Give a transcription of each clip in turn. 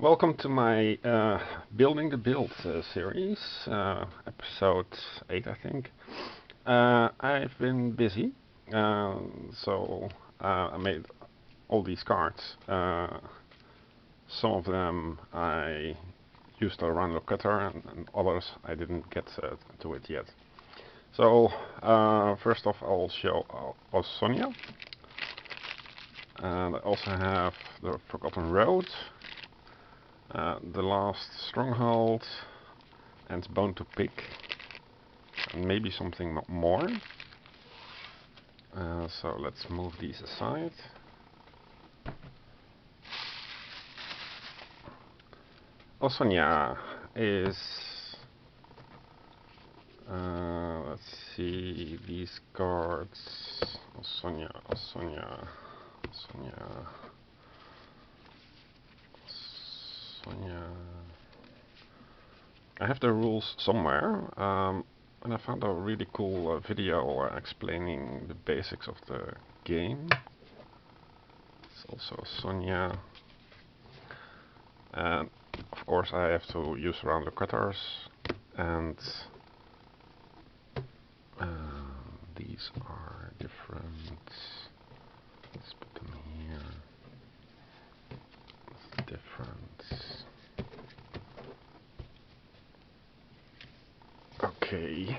Welcome to my Building the Build series, episode 8 I think. I've been busy, so I made all these cards. Some of them I used a round cutter and others I didn't get to it yet. So first off I'll show Ausonia. And I also have the Forgotten Road, the Last Stronghold, and Bone to Pick, and maybe something more. So let's move these aside. Ausonia is, let's see, these cards. Ausonia. I have the rules somewhere, and I found a really cool video explaining the basics of the game. It's also Ausonia, and of course I have to use rounder cutters, and these are different. Let's put them here. It's different. Okay.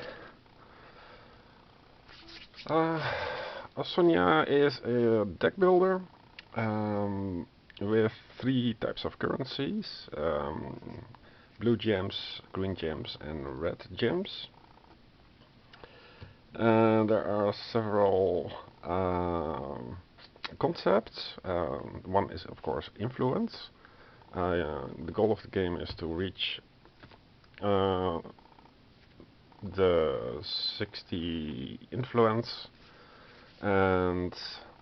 Ausonia is a deck builder with 3 types of currencies: blue gems, green gems, and red gems. There are several concepts. One is, of course, influence. The goal of the game is to reach the 60 influence, and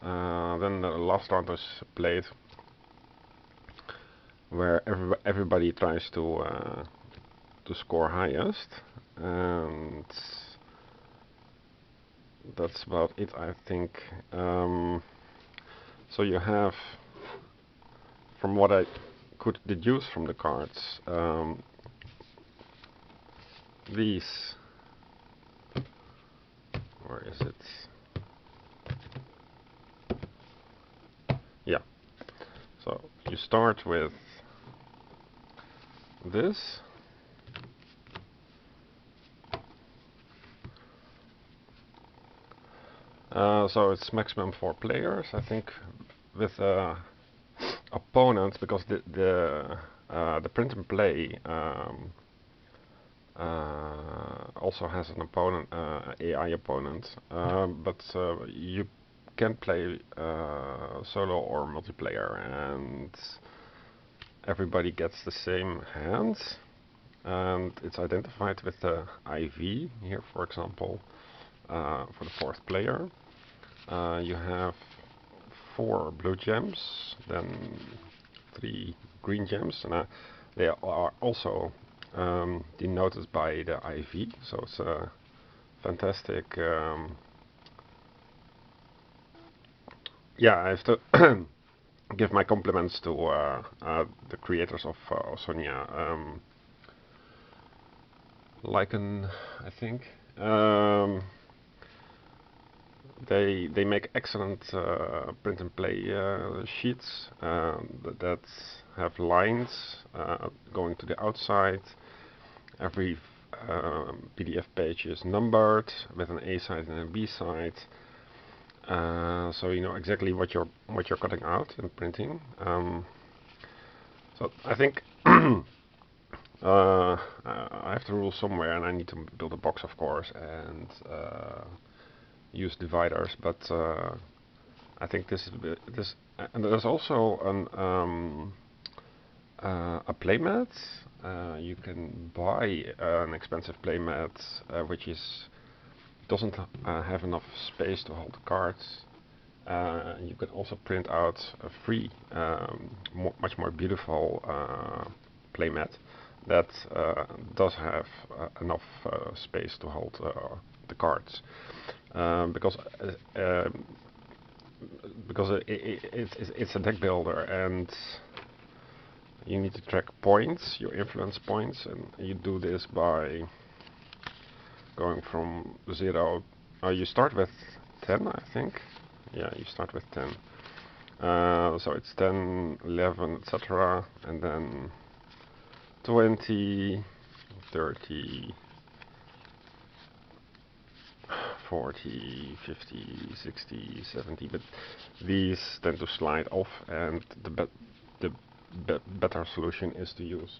then the last round is played, where everybody tries to score highest, and that's about it, I think. So you have, from what I could deduce from the cards, these. Where is it? Yeah. So you start with this. So it's maximum 4 players, I think, with opponents, because the print and play also has an opponent, AI opponent, but you can play solo or multiplayer, and everybody gets the same hands, and it's identified with the IV here, for example. For the 4th player, you have 4 blue gems, then 3 green gems, and they are also denoted by the IV, so it's a fantastic. Yeah, I have to give my compliments to the creators of Ausonia, Lycan, I think. They make excellent print and play sheets that have lines going to the outside. Every PDF page is numbered with an A side and a B side, so you know exactly what you're cutting out in printing. So I think I have the rules somewhere, and I need to build a box, of course, and use dividers, but I think this is this. And there's also a playmat. You can buy an expensive playmat which doesn't have enough space to hold the cards. You can also print out a free, much more beautiful playmat that does have enough space to hold the cards. Because it's a deck builder, and you need to track points, your influence points, and you do this by going from 0. You start with 10, I think. Yeah, you start with 10. So it's 10, 11, etc. And then 20, 30, 40, 50, 60, 70, but these tend to slide off, and the better solution is to use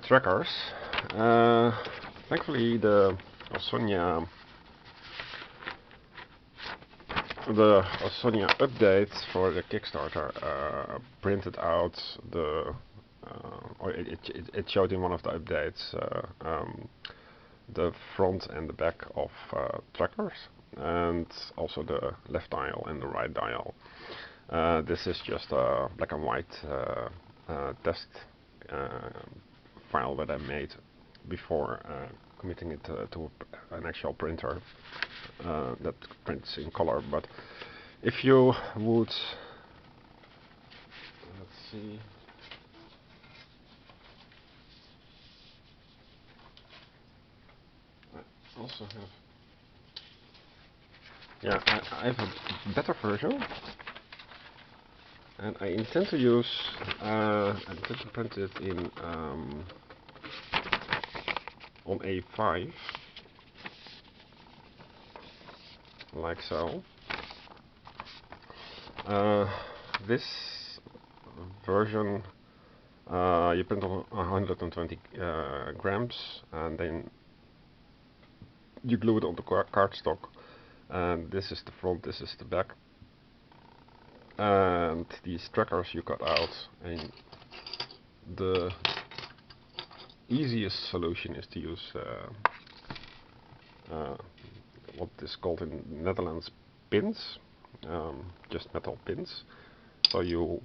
trackers. Thankfully, the Ausonia updates for the Kickstarter printed out the or it showed in one of the updates the front and the back of trackers, and also the left dial and the right dial. This is just a black and white test file that I made before committing it to an actual printer that prints in color. But if you would, let's see. I also have, yeah, I have a better version, and I intend to use, I intend to print it in on A5, like so. This version you print on 120 grams, and then you glue it onto cardstock. And this is the front, this is the back. And these trackers you cut out, and the easiest solution is to use what is called in Netherlands pins, just metal pins. So you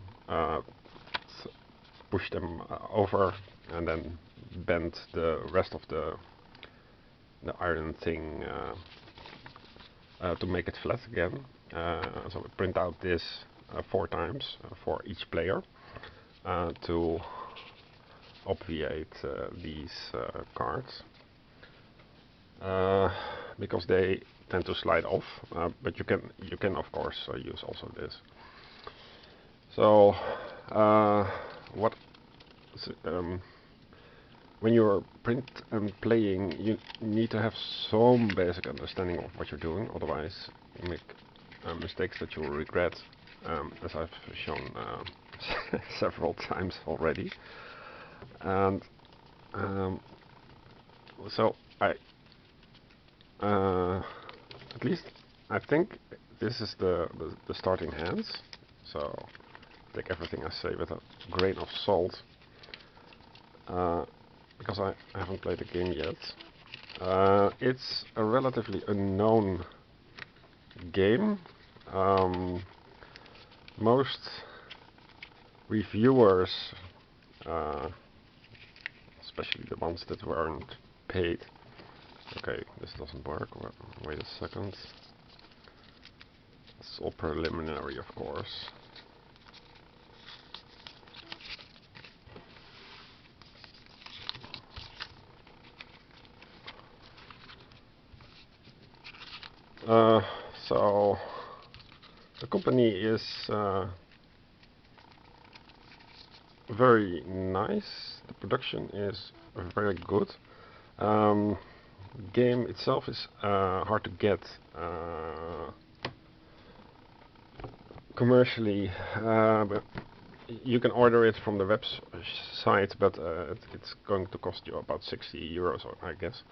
push them over and then bend the rest of the iron thing to make it flat again. So we print out this 4 times for each player to obviate these cards, because they tend to slide off, but you can of course use also this. So when you're print and playing, you need to have some basic understanding of what you're doing, otherwise you make mistakes that you will regret, as I've shown several times already. And so at least I think this is the starting hands, so take everything I say with a grain of salt, because I haven't played the game yet. It's a relatively unknown game. Most reviewers, especially the ones that weren't paid. Okay, this doesn't work. Wait a second. It's all preliminary, of course. So the company is very nice. The production is very good. Game itself is hard to get commercially, but you can order it from the website, but it's going to cost you about 60 euros, I guess.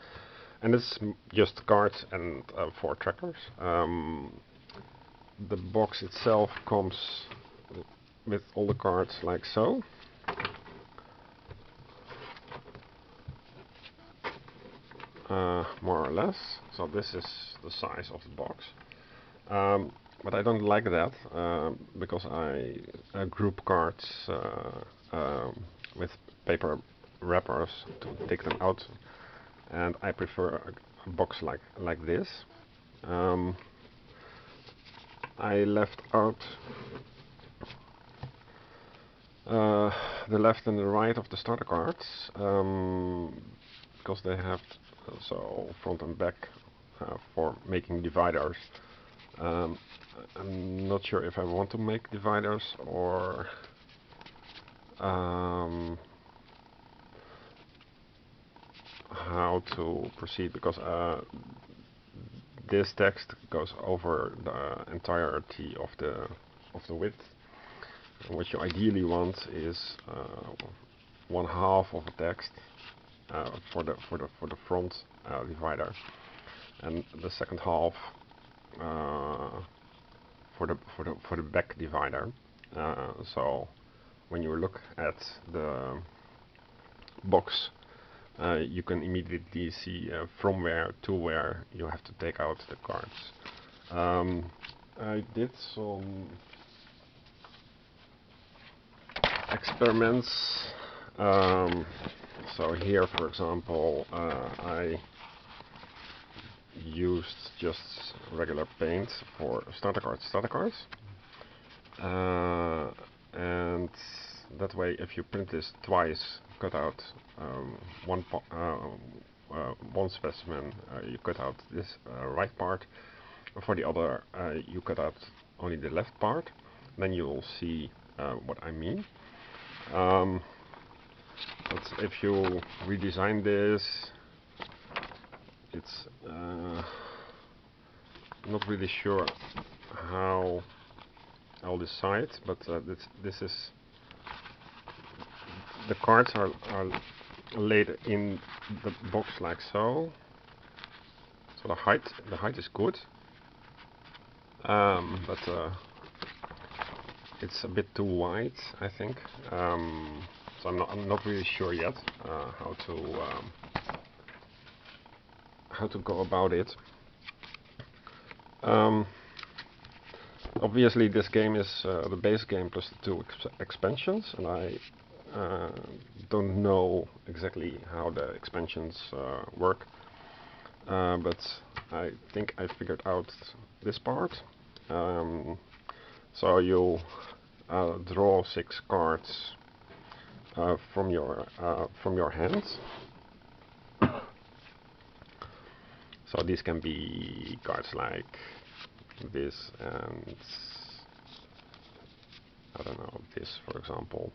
And it's just cards and 4 trackers. The box itself comes with all the cards like so. More or less. So this is the size of the box. But I don't like that, because I group cards with paper wrappers to take them out, and I prefer a box like this. I left out the left and the right of the starter cards, because they have so front and back for making dividers. I'm not sure if I want to make dividers or how to proceed, because this text goes over the entirety of the width. And what you ideally want is one half of a text for the front divider, and the second half for the back divider. So when you look at the box, you can immediately see from where to where you have to take out the cards. I did some experiments. So here, for example, I used just regular paint for starter cards, and that way, if you print this twice, cut out one specimen, you cut out this right part. For the other, you cut out only the left part. Then you will see what I mean. But if you redesign this, it's not really sure how I'll decide, but this is, the cards are laid in the box like so. So the height is good, but it's a bit too wide, I think. So I'm not really sure yet how to go about it. Obviously, this game is the base game plus the two expansions, and I don't know exactly how the expansions work, but I think I figured out this part. So you draw 6 cards from your hands. So these can be cards like this and I don't know, this, for example.